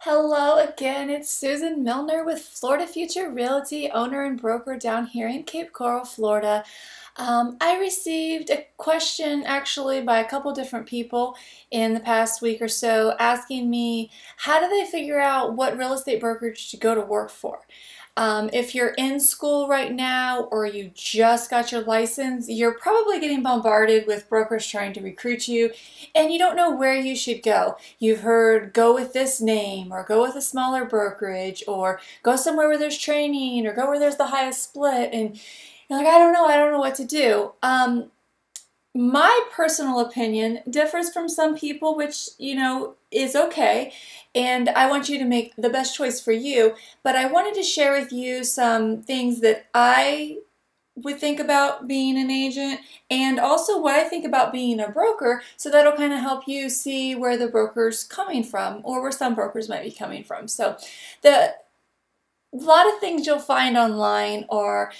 Hello again, it's Susan Milner with Florida Future Realty, owner and broker down here in Cape Coral, Florida. I received a question actually by a couple different people in the past week or so asking me how do they figure out what real estate brokerage to go to work for. If you're in school right now or you just got your license, you're probably getting bombarded with brokers trying to recruit you and you don't know where you should go. You've heard go with this name or go with a smaller brokerage or go somewhere where there's training or go where there's the highest split and you're like, I don't know what to do. My personal opinion differs from some people, which, is okay. And I want you to make the best choice for you. But I wanted to share with you some things that I would think about being an agent and also what I think about being a broker. So that'll kind of help you see where the broker's coming from or where some brokers might be coming from. So a lot of things you'll find online are,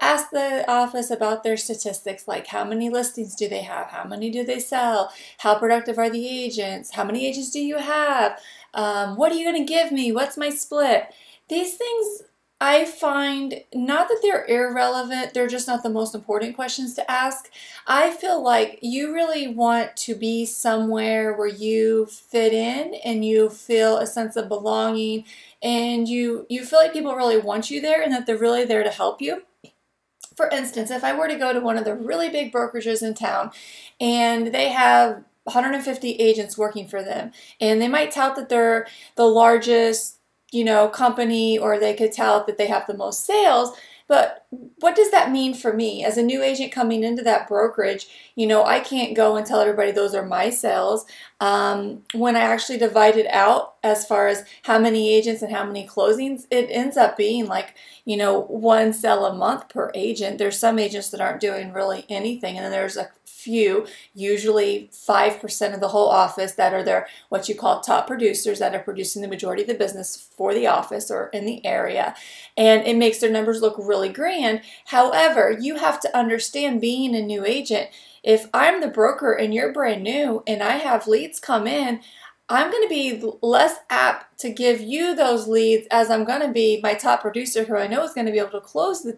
ask the office about their statistics, like how many listings do they have, how many do they sell, how productive are the agents, how many agents do you have, what are you going to give me, what's my split. These things I find not that they're irrelevant, they're just not the most important questions to ask. I feel like you really want to be somewhere where you fit in and you feel a sense of belonging and you feel like people really want you there and that they're really there to help you. For instance, if I were to go to one of the really big brokerages in town and they have 150 agents working for them and they might tout that they're the largest company, or they could tell that they have the most sales. But what does that mean for me as a new agent coming into that brokerage? I can't go and tell everybody those are my sales. When I actually divide it out as far as how many agents and how many closings, it ends up being like, one sale a month per agent. There's some agents that aren't doing really anything, and then there's a few, usually 5% of the whole office, that are their what you call top producers that are producing the majority of the business for the office or in the area, and it makes their numbers look really grand. However, you have to understand, being a new agent, if I'm the broker and you're brand new and I have leads come in, I'm going to be less apt to give you those leads as I'm going to be my top producer who I know is going to be able to close the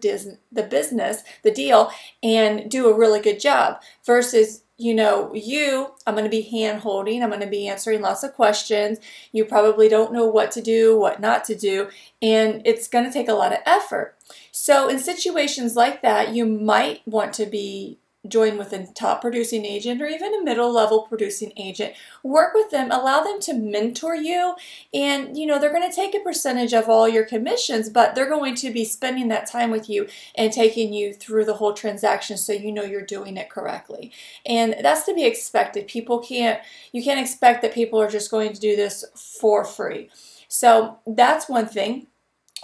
business, the deal, and do a really good job versus, I'm going to be hand-holding, I'm going to be answering lots of questions. You probably don't know what to do, what not to do, and it's going to take a lot of effort. So in situations like that, you might want to be join with a top producing agent or even a middle level producing agent. Work with them, allow them to mentor you, and they're going to take a percentage of all your commissions, but they're going to be spending that time with you and taking you through the whole transaction so you're doing it correctly. And that's to be expected. You can't expect that people are just going to do this for free. So that's one thing.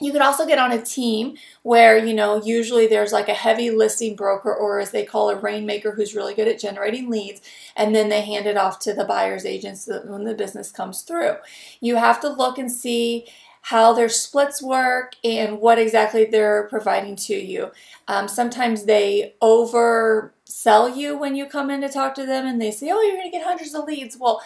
You could also get on a team where, usually there's like a heavy listing broker, or as they call a rainmaker, who's really good at generating leads, and then they hand it off to the buyer's agents when the business comes through. You have to look and see how their splits work and what exactly they're providing to you. Sometimes they oversell you when you come in to talk to them and they say, oh, you're going to get hundreds of leads. Well,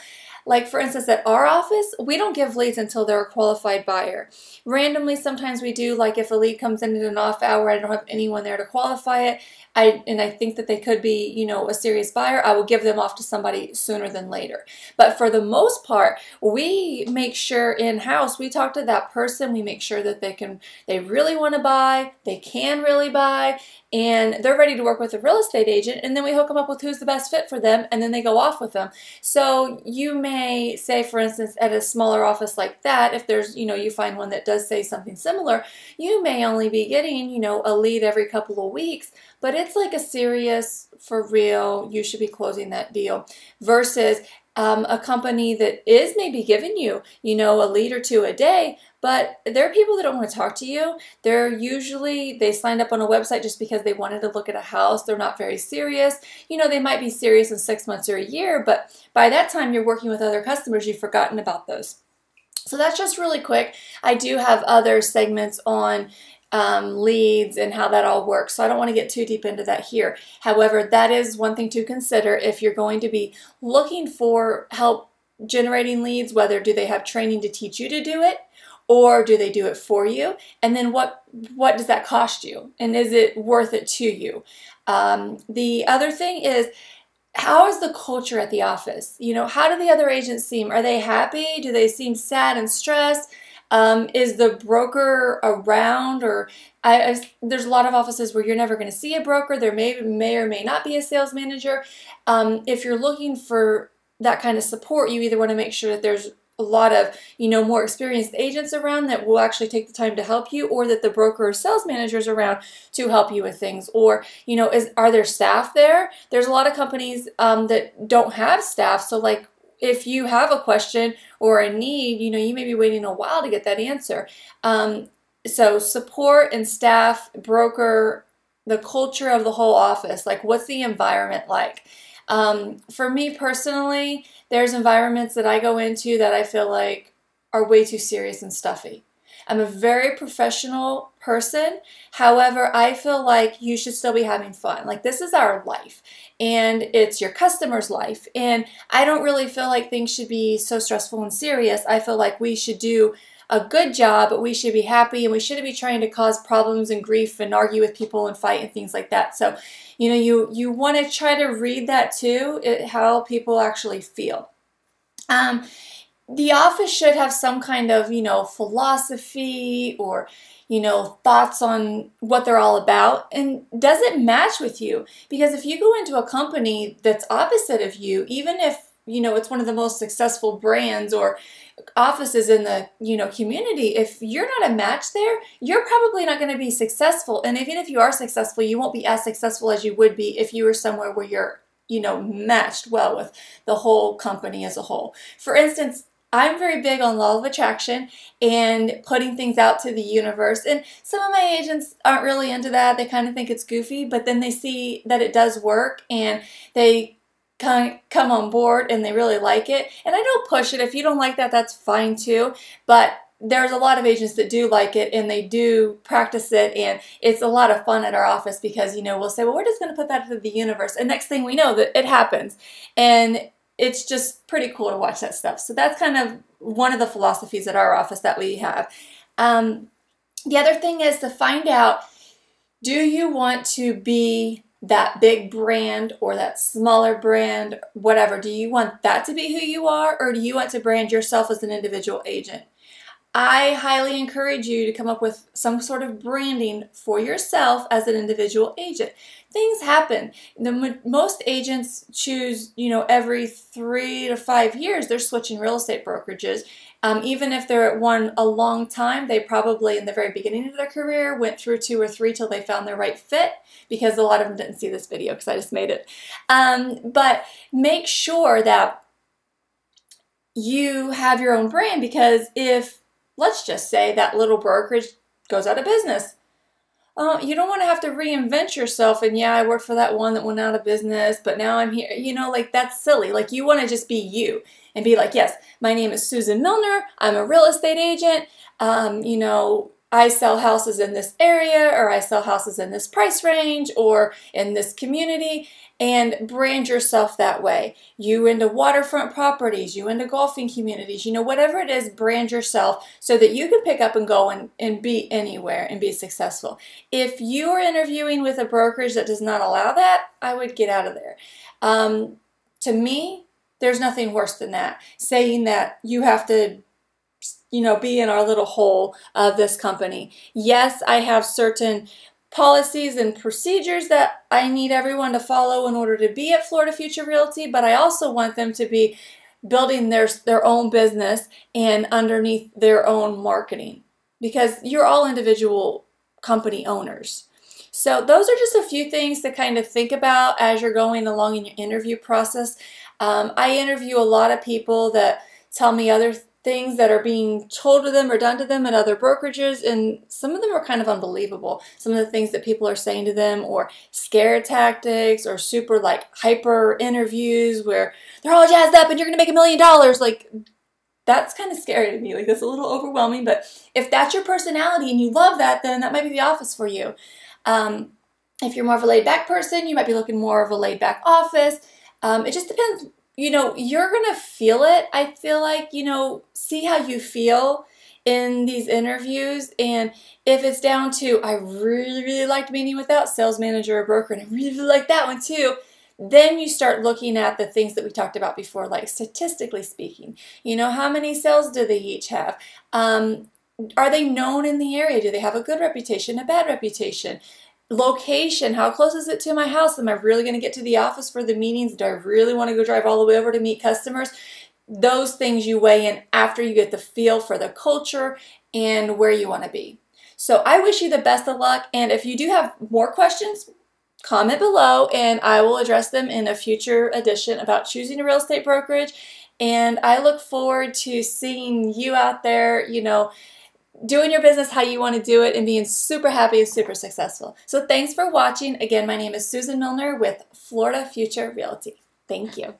like for instance, at our office, we don't give leads until they're a qualified buyer. Randomly, sometimes we do, like if a lead comes in at an off hour, I don't have anyone there to qualify it, and I think that they could be, a serious buyer, I will give them off to somebody sooner than later. But for the most part, we make sure in-house, we talk to that person, we make sure that they really want to buy, they can really buy, and they're ready to work with a real estate agent, and then we hook them up with who's the best fit for them, and then they go off with them. So you may say, for instance, at a smaller office like that, if there's, you find one that does say something similar, you may only be getting, a lead every couple of weeks, but it's like a serious, for real, you should be closing that deal versus a company that is maybe giving you, a lead or two a day, but there are people that don't want to talk to you. They signed up on a website just because they wanted to look at a house. They're not very serious. They might be serious in 6 months or a year, but by that time you're working with other customers, you've forgotten about those. So that's just really quick. I do have other segments on leads and how that all works, so I don't want to get too deep into that here. However, that is one thing to consider if you're going to be looking for help generating leads, whether do they have training to teach you to do it, or do they do it for you? And then what does that cost you? And is it worth it to you? The other thing is, how is the culture at the office? You know, how do the other agents seem? Are they happy? Do they seem sad and stressed? Is the broker around? Or there's a lot of offices where you're never going to see a broker. There may or may not be a sales manager. If you're looking for that kind of support, you either want to make sure that there's a lot of, you know, more experienced agents around that will actually take the time to help you, or that the broker or sales managers around to help you with things. Or, you know, are there staff there? There's a lot of companies that don't have staff. So like, if you have a question or a need, you know, you may be waiting a while to get that answer. So support and staff, broker, the culture of the whole office, like what's the environment like? For me personally, there's environments that I go into that I feel like are way too serious and stuffy. I'm a very professional person. However, I feel like you should still be having fun. Like, this is our life and it's your customer's life. And I don't really feel like things should be so stressful and serious. I feel like we should do a good job, but we should be happy, and we shouldn't be trying to cause problems and grief and argue with people and fight and things like that. So, you know, you want to try to read that too, how people actually feel. The office should have some kind of, you know, philosophy or, you know, thoughts on what they're all about. And does it match with you? Because if you go into a company that's opposite of you, even if, you know, it's one of the most successful brands or offices in the, you know, community, if you're not a match there, you're probably not going to be successful. And even if you are successful, you won't be as successful as you would be if you were somewhere where you're, you know, matched well with the whole company as a whole. For instance, I'm very big on law of attraction and putting things out to the universe. And some of my agents aren't really into that. They kind of think it's goofy, but then they see that it does work and they come on board and they really like it. And I don't push it. If you don't like that, that's fine too. But there's a lot of agents that do like it and they do practice it, and it's a lot of fun at our office because, you know, we'll say, well, we're just going to put that to the universe, and next thing we know, that it happens. And it's just pretty cool to watch that stuff. So that's kind of one of the philosophies at our office that we have. The other thing is to find out, do you want to be that big brand or that smaller brand, whatever? Do you want that to be who you are, or do you want to brand yourself as an individual agent? I highly encourage you to come up with some sort of branding for yourself as an individual agent. Things happen. Most agents choose, you know, every 3 to 5 years, they're switching real estate brokerages. Even if they're at one a long time, they probably in the very beginning of their career went through 2 or 3 till they found their right fit, because a lot of them didn't see this video because I just made it. But make sure that you have your own brand, because if, let's just say, that little brokerage goes out of business, you don't want to have to reinvent yourself and, yeah, I worked for that one that went out of business, but now I'm here. You know, like, that's silly. Like, you want to just be you and be like, yes, my name is Susan Milner. I'm a real estate agent. You know, I sell houses in this area, or I sell houses in this price range or in this community, and brand yourself that way. You into waterfront properties, you into golfing communities, you know, whatever it is, brand yourself so that you can pick up and go and be anywhere and be successful. If you are interviewing with a brokerage that does not allow that, I would get out of there. To me, there's nothing worse than that. Saying that you have to, you know, be in our little hole of this company. Yes, I have certain policies and procedures that I need everyone to follow in order to be at Florida Future Realty, but I also want them to be building their own business and underneath their own marketing, because you're all individual company owners. So those are just a few things to kind of think about as you're going along in your interview process. I interview a lot of people that tell me other things that are being told to them or done to them at other brokerages, and some of them are kind of unbelievable. Some of the things that people are saying to them, or scare tactics, or super like hyper interviews where they're all jazzed up and you're gonna make $1 million. Like, that's kind of scary to me. Like, that's a little overwhelming, but if that's your personality and you love that, then that might be the office for you. If you're more of a laid back person, you might be looking more of a laid back office. It just depends you're going to feel it. I feel like, see how you feel in these interviews. And if it's down to, I really, really liked meeting with that sales manager or broker, and I really, really like that one too, then you start looking at the things that we talked about before, like statistically speaking, how many sales do they each have? Are they known in the area? Do they have a good reputation, a bad reputation? Location, how close is it to my house? Am I really going to get to the office for the meetings? Do I really want to go drive all the way over to meet customers? Those things you weigh in after you get the feel for the culture and where you want to be. So I wish you the best of luck, and if you do have more questions, comment below and I will address them in a future edition about choosing a real estate brokerage. And I look forward to seeing you out there, doing your business how you want to do it and being super happy and super successful. So thanks for watching. Again, my name is Susan Milner with Florida Future Realty. Thank you.